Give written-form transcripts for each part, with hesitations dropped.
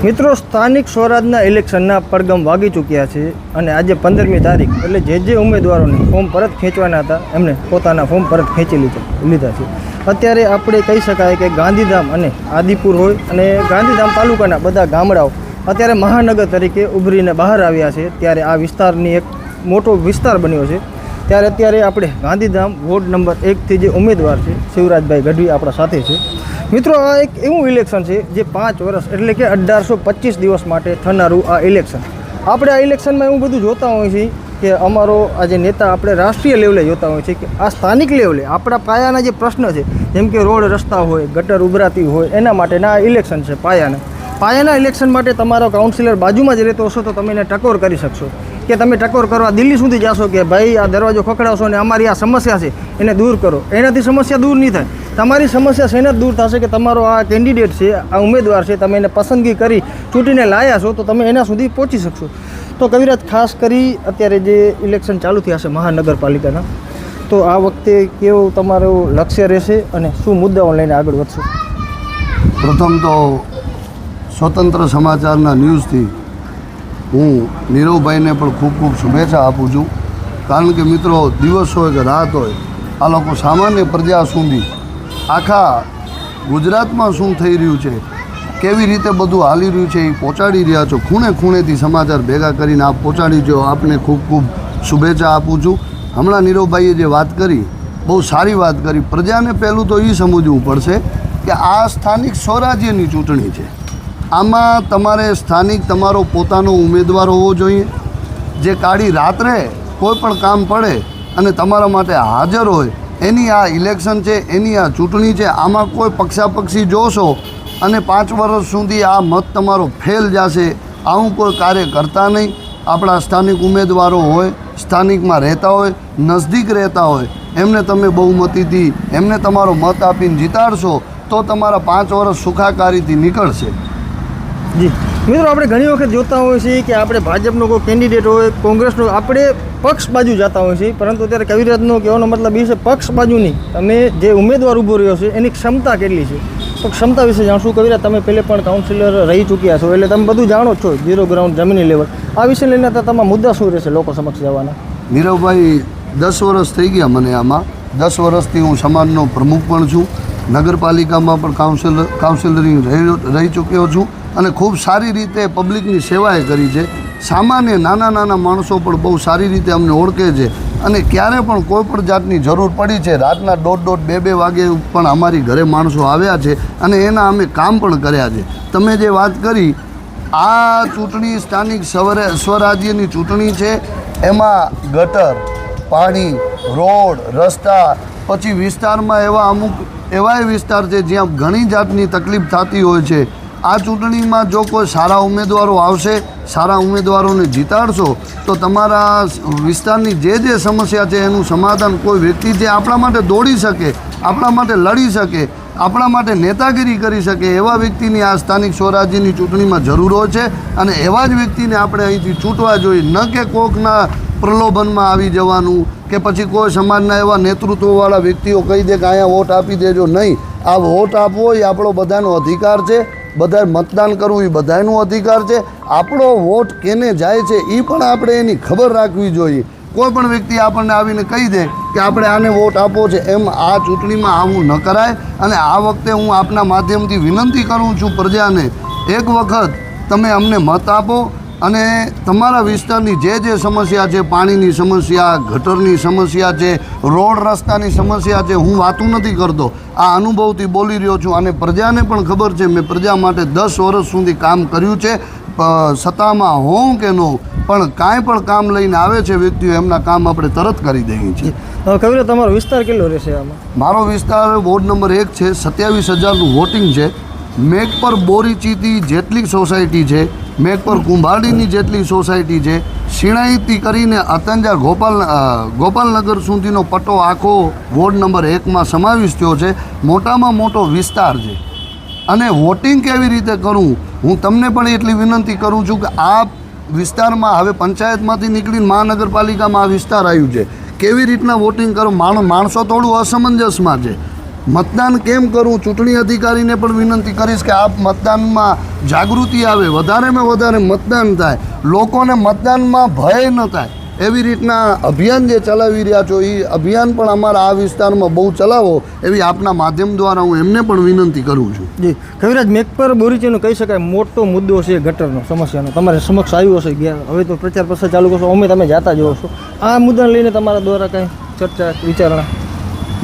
મિત્રો, સ્થાનિક સ્વરાજના ઇલેક્શનના પડઘમ વાગી ચૂક્યા છે અને આજે 15મી તારીખ એટલે જે ઉમેદવારોને ફોર્મ પરત ખેંચવાના હતા એમને પોતાના ફોર્મ પરત ખેંચી લીધા છે. અત્યારે આપણે કહી શકાય કે ગાંધીધામ અને આદિપુર હોય અને ગાંધીધામ તાલુકાના બધા ગામડાઓ અત્યારે મહાનગર તરીકે ઉભરીને બહાર આવ્યા છે. ત્યારે આ વિસ્તારની એક મોટો વિસ્તાર બન્યો છે. ત્યારે અત્યારે આપણે ગાંધીધામ વોર્ડ નંબર 1થી જે ઉમેદવાર છે શિવરાજભાઈ ગઢવી આપણા સાથે છે. મિત્રો, આ એક એવું ઇલેક્શન છે જે 5 વર્ષ એટલે કે 1825 દિવસ માટે થનારું આ ઇલેક્શન. આપણે આ ઇલેક્શનમાં એવું બધું જોતા હોઈએ છીએ કે અમારો આ જે નેતા આપણે રાષ્ટ્રીય લેવલે જોતા હોઈએ છીએ કે આ સ્થાનિક લેવલે આપણા પાયાના જે પ્રશ્ન છે જેમ કે રોડ રસ્તા હોય, ગટર ઉભરાતી હોય, એના માટેના આ ઇલેક્શન છે પાયાના ઇલેક્શન માટે તમારો કાઉન્સિલર બાજુમાં જ રહેતો હશો તો તમે એને ટકોર કરી શકશો કે તમે ટકોર કરવા દિલ્હી સુધી જાશો કે ભાઈ આ દરવાજો ખખડાવશો અને અમારી આ સમસ્યા છે એને દૂર કરો. એનાથી સમસ્યા દૂર નહીં થાય. તમારી સમસ્યા શેને જ દૂર થશે કે તમારો આ કેન્ડિડેટ છે, આ ઉમેદવાર છે, તમે એને પસંદગી કરી ચૂંટીને લાયા છો તો તમે એના સુધી પહોંચી શકશો. તો કવિરાજ, ખાસ કરી અત્યારે જે ઇલેક્શન ચાલુ થયા છે મહાનગરપાલિકાના, તો આ વખતે કેવું તમારું લક્ષ્ય રહેશે અને શું મુદ્દાઓ લઈને આગળ વધશો? પ્રથમ તો સ્વતંત્ર સમાચારના ન્યૂઝથી હું નીરવભાઈને પણ ખૂબ ખૂબ શુભેચ્છા આપું છું. કારણ કે મિત્રો, દિવસ હોય કે રાત હોય, આ લોકો સામાન્ય પ્રજા સુધી આખા ગુજરાતમાં શું થઈ રહ્યું છે, કેવી રીતે બધું હાલી રહ્યું છે એ પહોંચાડી રહ્યા છો. ખૂણે ખૂણેથી સમાચાર ભેગા કરીને આપ પહોંચાડી છો. આપને ખૂબ ખૂબ શુભેચ્છા આપું છું. હમણાં નીરવભાઈએ જે વાત કરી, બહુ સારી વાત કરી. પ્રજાને પહેલું તો એ સમજવું પડશે કે આ સ્થાનિક સ્વરાજ્યની ચૂંટણી છે. આમાં તમારે સ્થાનિક તમારો પોતાનો ઉમેદવાર હોવો જોઈએ જે કાળી રાત્રે કોઈ પણ કામ પડે અને તમારા માટે હાજર હોય. એની આ ઇલેક્શન છે, એની આ ચૂંટણી છે. આમાં કોઈ પક્ષાપક્ષી જોશો અને 5 વર્ષ સુધી આ મત તમારો ફેલ જશે, આવું કોઈ કાર્ય કરતા નહીં. આપણા સ્થાનિક ઉમેદવારો હોય, સ્થાનિકમાં રહેતા હોય, નજદીક રહેતા હોય, એમને તમે બહુમતીથી એમને તમારો મત આપીને જીતાડશો તો તમારા 5 વર્ષ સુખાકારીથી નીકળશે. જી મિત્રો, આપણે ઘણી વખત જોતા હોઈએ છીએ કે આપણે ભાજપનો કોઈ કેન્ડિડેટ હોય, કોંગ્રેસનો, આપણે પક્ષ બાજુ જતા હોઈએ છીએ. પરંતુ અત્યારે કવિરાજનો કહેવાનો મતલબ એ છે પક્ષ બાજુ નહીં, તમે જે ઉમેદવાર ઊભો રહ્યો છે એની ક્ષમતા કેટલી છે તો ક્ષમતા વિશે જાણશું. કવિરાજ, તમે પહેલે પણ કાઉન્સિલર રહી ચૂક્યા છો એટલે તમે બધું જાણો છો, ઝીરો ગ્રાઉન્ડ જમીની લેવલ. આ વિષય લઈને તમારા મુદ્દા શું રહેશે લોકો સમક્ષ જવાના? નીરવભાઈ, 10 વર્ષ થઈ ગયા મને આમાં. 10 વર્ષથી હું સમાજનો પ્રમુખ પણ છું. નગરપાલિકામાં પણ કાઉન્સિલરિંગ રહી ચૂક્યો છું અને ખૂબ સારી રીતે પબ્લિકની સેવાએ કરી છે. સામાન્ય નાના માણસો પણ બહુ સારી રીતે અમને ઓળખે છે અને ક્યારે પણ કોઈ પણ જાતની જરૂર પડી છે, રાતના 1:30, 2 વાગે પણ અમારી ઘરે માણસો આવ્યા છે અને એના અમે કામ પણ કર્યા છે. તમે જે વાત કરી, આ ચૂંટણી સ્થાનિક સ્વરાજ્યની ચૂંટણી છે. એમાં ગટર, પાણી, રોડ, રસ્તા, પછી વિસ્તારમાં એવા વિસ્તાર છે જ્યાં ઘણી જાતની તકલીફ થતી હોય છે. આ ચૂંટણીમાં જો કોઈ સારા ઉમેદવારો આવશે, સારા ઉમેદવારોને જીતાડશો તો તમારા વિસ્તારની જે સમસ્યા છે એનું સમાધાન કોઈ વ્યક્તિ જે આપણા માટે દોડી શકે, આપણા માટે લડી શકે, આપણા માટે નેતાગીરી કરી શકે એવા વ્યક્તિની આ સ્થાનિક સ્વરાજ્યની ચૂંટણીમાં જરૂર હોય છે. અને એવા જ વ્યક્તિને આપણે અહીંથી ચૂંટવા જોઈએ, ન કે કોકના પ્રલોભનમાં આવી જવાનું કે પછી કોઈ સમાજના એવા નેતૃત્વવાળા વ્યક્તિઓ કહી દે કે અહીંયા વોટ આપી દેજો. નહીં, આ વોટ આપવો એ આપણો બધાનો અધિકાર છે. બધાએ મતદાન કરવું એ બધાનો અધિકાર છે. આપણો વોટ કેને જાય છે એ પણ આપણે એની ખબર રાખવી જોઈએ. કોઈ પણ વ્યક્તિ આપણને આવીને કહી દે કે આપણે આને વોટ આપવો છે, એમ આ ચૂંટણીમાં આવું ન કરાય. અને આ વખતે હું આપના માધ્યમથી વિનંતી કરું છું પ્રજાને, એક વખત તમે અમને મત આપો અને તમારા વિસ્તારની જે સમસ્યા છે, પાણીની સમસ્યા, ગટરની સમસ્યા છે, રોડ રસ્તાની સમસ્યા છે, હું વાતું નથી કરતો, આ અનુભવથી બોલી રહ્યો છું. અને પ્રજાને પણ ખબર છે, મેં પ્રજા માટે 10 વર્ષ સુધી કામ કર્યું છે. સત્તામાં હોઉં કે ન હોઉં, પણ કાંઈ પણ કામ લઈને આવે છે વ્યક્તિઓ, એમના કામ આપણે તરત કરી દઈએ છીએ. કવિરાજ, તમારો વિસ્તાર કેટલો રહેશે આમાં? મારો વિસ્તાર વોર્ડ નંબર 1 છે. 27,000નું વોટિંગ છે. મેઘપર બોરીચીથી જેટલી સોસાયટી છે, મેઘપર કુંભાડીની જેટલી સોસાયટી છે, શિણાઈથી કરીને અતંજા ગોપાલનગર સુધીનો પટ્ટો આખો વોર્ડ નંબર 1માં સમાવેશ થયો છે. મોટામાં મોટો વિસ્તાર છે. અને વોટિંગ કેવી રીતે કરવું, હું તમને પણ એટલી વિનંતી કરું છું કે આ વિસ્તારમાં હવે પંચાયતમાંથી નીકળીને મહાનગરપાલિકામાં આ વિસ્તાર આવ્યું છે. કેવી રીતના વોટિંગ કરો, માણસો થોડું અસમંજસમાં છે. મતદાન કેમ કરવું, ચૂંટણી અધિકારીને પણ વિનંતી કરીશ કે આપ મતદાનમાં જાગૃતિ આવે, વધારેમાં વધારે મતદાન થાય, લોકોને મતદાનમાં ભય ન થાય, એવી રીતના અભિયાન જે ચલાવી રહ્યા છો એ અભિયાન પણ અમારા આ વિસ્તારમાં બહુ ચલાવો એવી આપના માધ્યમ દ્વારા હું એમને પણ વિનંતી કરું છું. જી કવિરાજ, મેઘપર બોરીચીનો કહી શકાય મોટો મુદ્દો છે ગટરનો સમસ્યાનો, તમારે સમક્ષ આવ્યો હશે ગયા, હવે તો પ્રચાર પ્રસાર ચાલુ કરશો, અમે તમે જાતા જોવો છો, આ મુદ્દાને લઈને તમારા દ્વારા કંઈ ચર્ચા વિચારણા?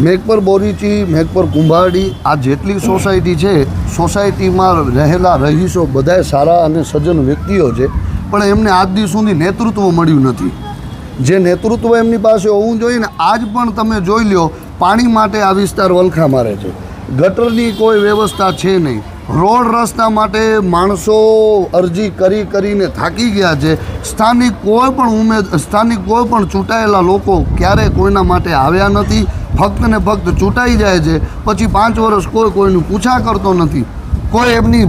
મેઘપર બોરીચી, મેઘપર કુંભારડી, આ જેટલી સોસાયટી છે, સોસાયટીમાં રહેલા રહીશો બધાય સારા અને સજ્જન વ્યક્તિઓ છે, પણ એમને આજ દિવસ સુધી નેતૃત્વ મળ્યું નથી. જે નેતૃત્વ એમની પાસે હોવું જોઈએ ને, આજ પણ તમે જોઈ લો પાણી માટે આ વિસ્તાર વલખા મારે છે, ગટરની કોઈ વ્યવસ્થા છે નહીં, રોડ રસ્તા માટે માણસો અરજી કરીને થાકી ગયા છે. સ્થાનિક કોઈ પણ ચૂંટાયેલા લોકો ક્યારેય કોઈના માટે આવ્યા નથી, ફક્ત ને ફક્ત ચૂંટાઈ જાય છે, પછી 5 વર્ષ કોઈનું પૂછા કરતો નથી, કોઈ એમની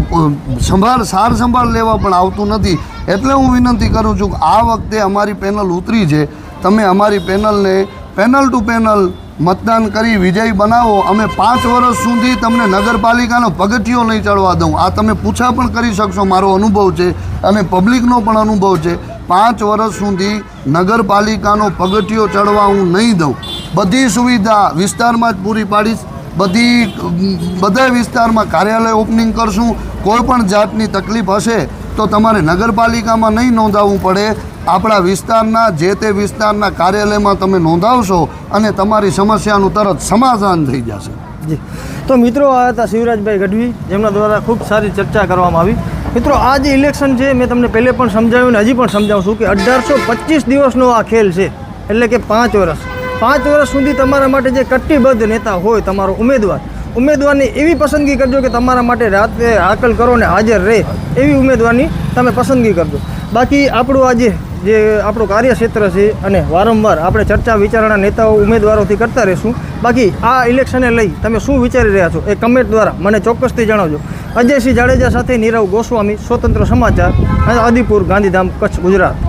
સાર સંભાળ લેવા પણ આવતું નથી. એટલે હું વિનંતી કરું છું કે આ વખતે અમારી પેનલ ઉતરી છે, તમે અમારી પેનલને પેનલ ટુ પેનલ મતદાન કરી વિજયી બનાવો. અમે 5 વર્ષ સુધી તમને નગરપાલિકાનો પગથિયો નહીં ચડવા દઉં. આ તમે પૂછા પણ કરી શકશો, મારો અનુભવ છે અને પબ્લિકનો પણ અનુભવ છે. 5 વર્ષ સુધી નગરપાલિકાનો પગથિયો ચડવા હું નહીં દઉં. બધી સુવિધા વિસ્તારમાં જ પૂરી પાડીશ, બધા વિસ્તારમાં કાર્યાલય ઓપનિંગ કરશું. કોઈ પણ જાતની તકલીફ હશે તો તમારે નગરપાલિકામાં નહીં નોંધાવવું પડે, આપણા વિસ્તારના જે તે વિસ્તારના કાર્યાલયમાં તમે નોંધાવશો અને તમારી સમસ્યાનું તરત સમાધાન થઈ જશે. જી, તો મિત્રો આ હતા શિવરાજભાઈ ગઢવી, જેમના દ્વારા ખૂબ સારી ચર્ચા કરવામાં આવી. મિત્રો આ જે ઇલેક્શન છે મેં તમને પહેલે પણ સમજાવ્યું ને હજી પણ સમજાવું છું કે 1825 દિવસનો આ ખેલ છે, એટલે કે 5 વર્ષ. 5 વર્ષ સુધી તમારા માટે જે કટ્ટીબદ્ધ નેતા હોય, તમારો ઉમેદવારની એવી પસંદગી કરજો કે તમારા માટે રાતે હાકલ કરો ને હાજર રહે એવી ઉમેદવારની તમે પસંદગી કરજો. બાકી આપણું આજે જે આપણું કાર્યક્ષેત્ર છે અને વારંવાર આપણે ચર્ચા વિચારણા નેતાઓ ઉમેદવારોથી કરતા રહીશું. બાકી આ ઇલેક્શનને લઈ તમે શું વિચારી રહ્યા છો એ કમેન્ટ દ્વારા મને ચોક્કસથી જણાવજો. અજયસિંહ જાડેજા સાથે નીરવ ગોસ્વામી, સ્વતંત્ર સમાચાર, આદિપુર, ગાંધીધામ, કચ્છ, ગુજરાત.